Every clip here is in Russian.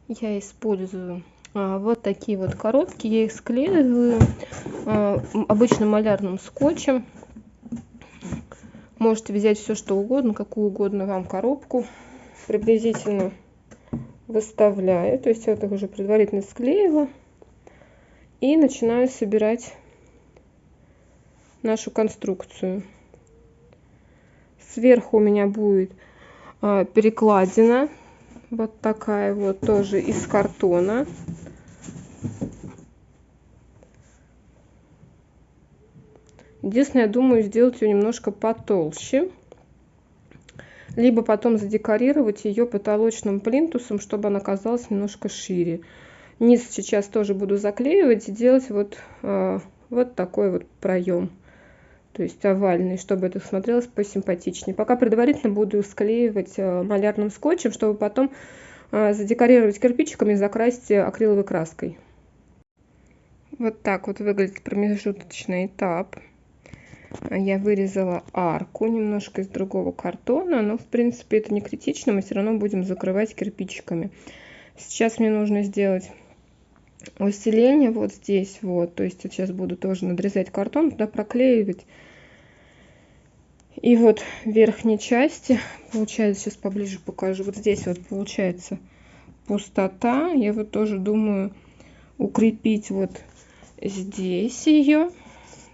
Я использую вот такие вот коробки. Я их склеиваю обычным малярным скотчем. Можете взять все что угодно, какую угодно вам коробку. Приблизительно выставляю. То есть я вот их уже предварительно склеила. И начинаю собирать нашу конструкцию. Сверху у меня будет перекладина. Вот такая вот, тоже из картона. Единственное, я думаю сделать ее немножко потолще. Либо потом задекорировать ее потолочным плинтусом, чтобы она казалась немножко шире. Низ сейчас тоже буду заклеивать и делать вот такой вот проем. То есть овальный, чтобы это смотрелось посимпатичнее. Пока предварительно буду склеивать малярным скотчем, чтобы потом задекорировать кирпичиками и закрасить акриловой краской. Вот так вот выглядит промежуточный этап. Я вырезала арку немножко из другого картона, но в принципе это не критично, мы все равно будем закрывать кирпичиками. Сейчас мне нужно сделать усиление вот здесь вот, то есть сейчас буду тоже надрезать картон, туда проклеивать. И вот в верхней части получается, сейчас поближе покажу, вот здесь вот получается пустота. Я вот тоже думаю укрепить вот здесь ее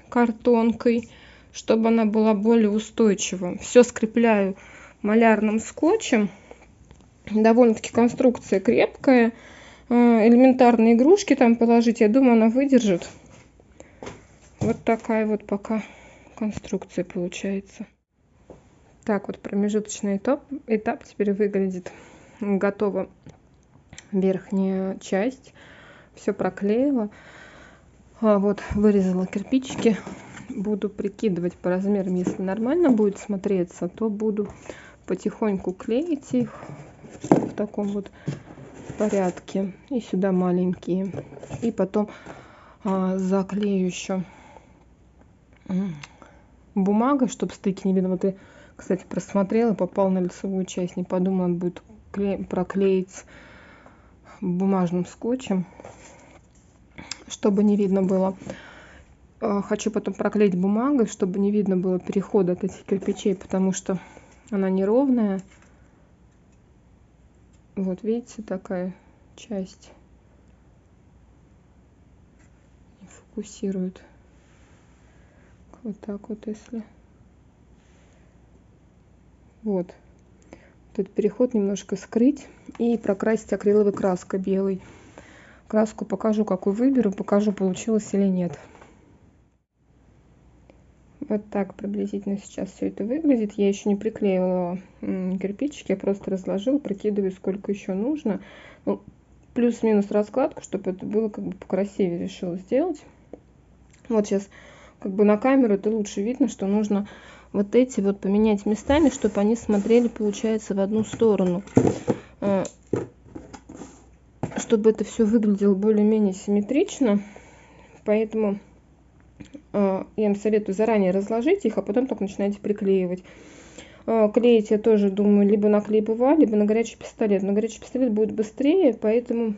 картонкой, чтобы она была более устойчива. Все скрепляю малярным скотчем. Довольно-таки конструкция крепкая. Элементарные игрушки там положить, я думаю, она выдержит. Вот такая вот пока конструкция получается. Так вот промежуточный этап теперь выглядит. Готова верхняя часть. Все проклеила. Вот вырезала кирпичики. Буду прикидывать по размерам. Если нормально будет смотреться, то буду потихоньку клеить их в таком вот порядке. И сюда маленькие. И потом заклею еще бумагой, чтобы стыки не видно. Вот я, кстати, просмотрела, попал на лицевую часть. Не подумала, он будет проклеить бумажным скотчем, чтобы не видно было. Хочу потом проклеить бумагой, чтобы не видно было перехода от этих кирпичей, потому что она неровная. Вот видите, такая часть не фокусирует. Вот так вот, если вот этот переход немножко скрыть и прокрасить акриловой краской белой. Краску покажу, какую выберу, покажу, получилось или нет. Вот так приблизительно сейчас все это выглядит. Я еще не приклеила кирпичики, я просто разложила, прикидываю, сколько еще нужно. Ну, плюс-минус раскладку, чтобы это было как бы покрасивее, решила сделать. Вот сейчас как бы на камеру это лучше видно, что нужно вот эти вот поменять местами, чтобы они смотрели, получается, в одну сторону. Чтобы это все выглядело более-менее симметрично. Поэтому я вам советую заранее разложить их, а потом только начинаете приклеивать. Клеить я тоже думаю либо на клей ПВА, либо на горячий пистолет. На горячий пистолет будет быстрее, поэтому,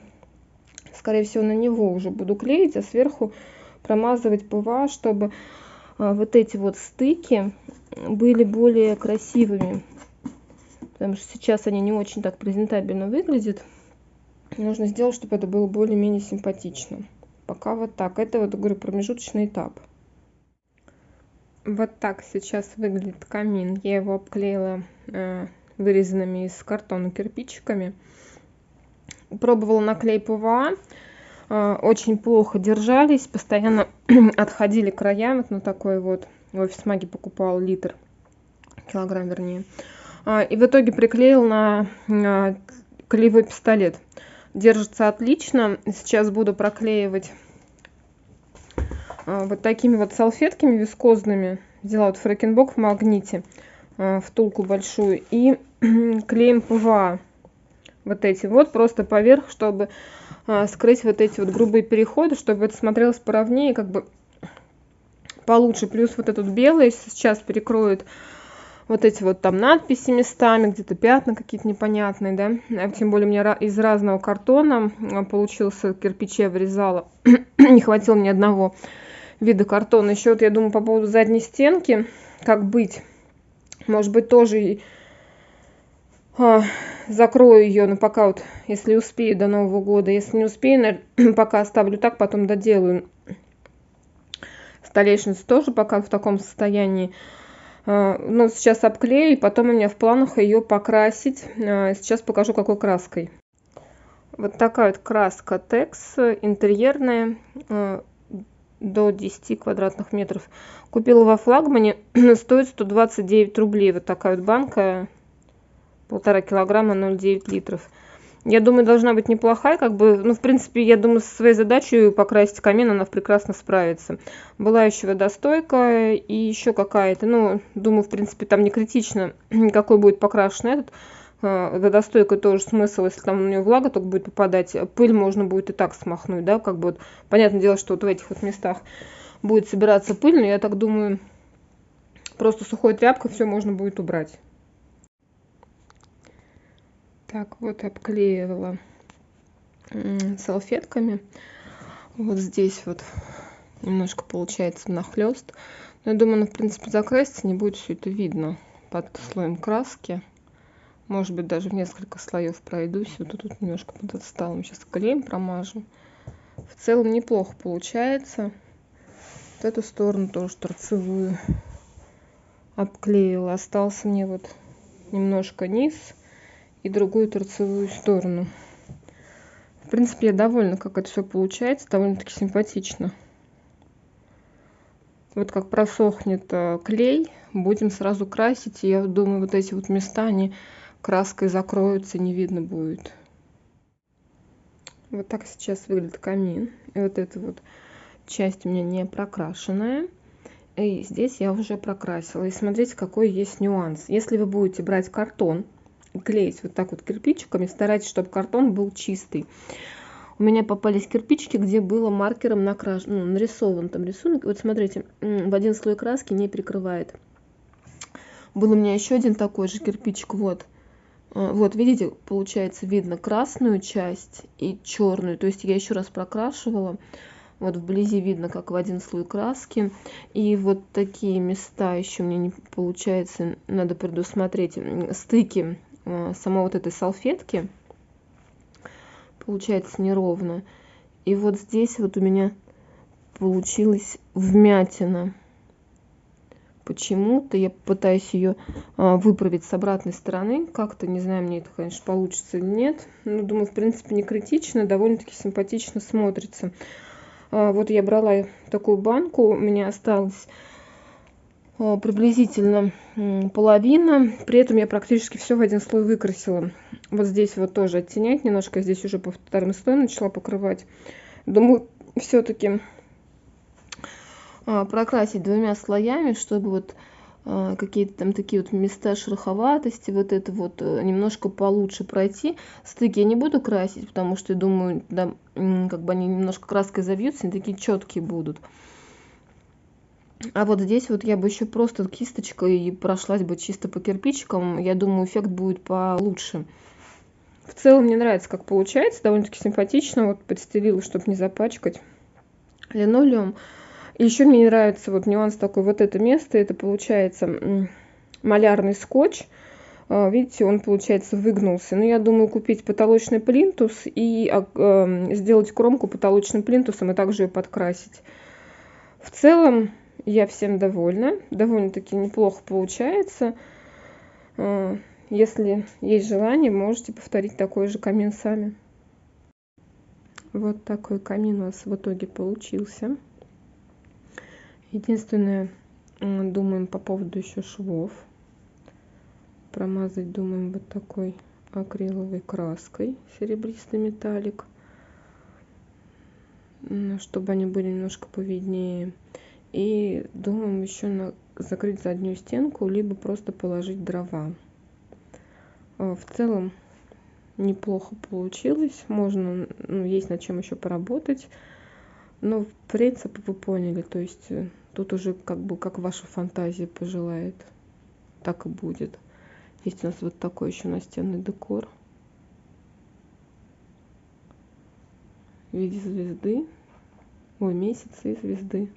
скорее всего, на него уже буду клеить, а сверху промазывать ПВА, чтобы вот эти вот стыки были более красивыми. Потому что сейчас они не очень так презентабельно выглядят. Нужно сделать, чтобы это было более-менее симпатично. Пока вот так. Это вот, говорю, промежуточный этап. Вот так сейчас выглядит камин. Я его обклеила вырезанными из картона кирпичиками. Пробовала на клей ПВА. Очень плохо держались. Постоянно отходили края. Вот на такой вот. В Офисмаге покупала литр. Килограмм, вернее. И в итоге приклеил на клеевой пистолет. Держится отлично. Сейчас буду проклеивать вот такими вот салфетками вискозными. Взяла вот фрэкенбок в магните, втулку большую, и клеем ПВА. Вот эти вот просто поверх, чтобы скрыть вот эти вот грубые переходы, чтобы это смотрелось поровнее, как бы получше. Плюс вот этот белый сейчас перекроет вот эти вот там надписи местами, где-то пятна какие-то непонятные, да. Тем более у меня из разного картона получился кирпич, я вырезала. Не хватило мне одного вида картона. Еще вот я думаю по поводу задней стенки, как быть. Может быть, тоже закрою ее, но пока вот, если успею до Нового года. Если не успею, наверное, пока оставлю так, потом доделаю. Столешницу тоже пока в таком состоянии. Ну, сейчас обклею, и потом у меня в планах ее покрасить. Сейчас покажу, какой краской. Вот такая вот краска Текс, интерьерная, до 10 квадратных метров. Купила во Флагмане, стоит 129 рублей. Вот такая вот банка, 1,5 килограмма, 0,9 литров. Я думаю, должна быть неплохая, как бы, ну, в принципе, я думаю, со своей задачей покрасить камин она прекрасно справится. Была еще водостойка и еще какая-то, ну, думаю, в принципе, там не критично, какой будет покрашен этот. Водостойкой тоже смысл, если там у нее влага только будет попадать, пыль можно будет и так смахнуть, да, как бы вот, понятное дело, что вот в этих вот местах будет собираться пыль, но я так думаю, просто сухой тряпкой все можно будет убрать. Так, вот обклеивала салфетками. Вот здесь вот немножко получается внахлёст. Но я думаю, в принципе, закраситься не будет все это видно под слоем краски. Может быть, даже в несколько слоев пройдусь. Вот тут немножко под отсталым. Сейчас клеем промажем. В целом неплохо получается. Вот эту сторону тоже торцевую обклеила. Остался мне вот немножко низ и другую торцевую сторону. В принципе, я довольна, как это все получается. Довольно-таки симпатично. Вот как просохнет клей, будем сразу красить. И я думаю, вот эти вот места, они краской закроются, не видно будет. Вот так сейчас выглядит камин. И вот эта вот часть у меня не прокрашенная. И здесь я уже прокрасила. И смотрите, какой есть нюанс. Если вы будете брать картон, клеить вот так вот кирпичиками, старайтесь, чтобы картон был чистый. У меня попались кирпичики, где было маркером нарисован там рисунок. Вот смотрите, в один слой краски не прикрывает. Был у меня еще один такой же кирпичик, вот. Вот, видите, получается, видно красную часть и черную. То есть я еще раз прокрашивала. Вот вблизи видно, как в один слой краски. И вот такие места еще мне не получается, надо предусмотреть стыки самой вот этой салфетки. Получается неровно. И вот здесь вот у меня получилась вмятина. Почему-то я пытаюсь ее выправить с обратной стороны. Как-то, не знаю, мне это, конечно, получится или нет. Но думаю, в принципе, не критично. Довольно-таки симпатично смотрится. Вот я брала такую банку. У меня осталось приблизительно половина. При этом я практически все в один слой выкрасила. Вот здесь вот тоже оттенять немножко. Здесь уже по вторым слоям начала покрывать. Думаю, все-таки прокрасить двумя слоями, чтобы вот какие-то там такие вот места шероховатости, вот это вот немножко получше пройти. Стыки я не буду красить, потому что я думаю, да, как бы они немножко краской забьются, они такие четкие будут. А вот здесь вот я бы еще просто кисточкой прошлась бы чисто по кирпичикам. Я думаю, эффект будет получше. В целом мне нравится, как получается. Довольно-таки симпатично. Вот подстелила, чтобы не запачкать линолеум. И еще мне нравится вот нюанс такой. Вот это место, это получается малярный скотч. Видите, он, получается, выгнулся. Но я думаю купить потолочный плинтус и сделать кромку потолочным плинтусом и также ее подкрасить. В целом я всем довольна. Довольно-таки неплохо получается. Если есть желание, можете повторить такой же камин сами. Вот такой камин у нас в итоге получился. Единственное, думаем по поводу еще швов. Промазать, думаем, вот такой акриловой краской, серебристый металлик, чтобы они были немножко повиднее. И думаем еще закрыть заднюю стенку, либо просто положить дрова. В целом неплохо получилось. Можно, есть над чем еще поработать. Но в принципе вы поняли, то есть тут уже как бы как ваша фантазия пожелает. так и будет. Есть у нас вот такой еще настенный декор в виде звезды, ой, месяца и звезды.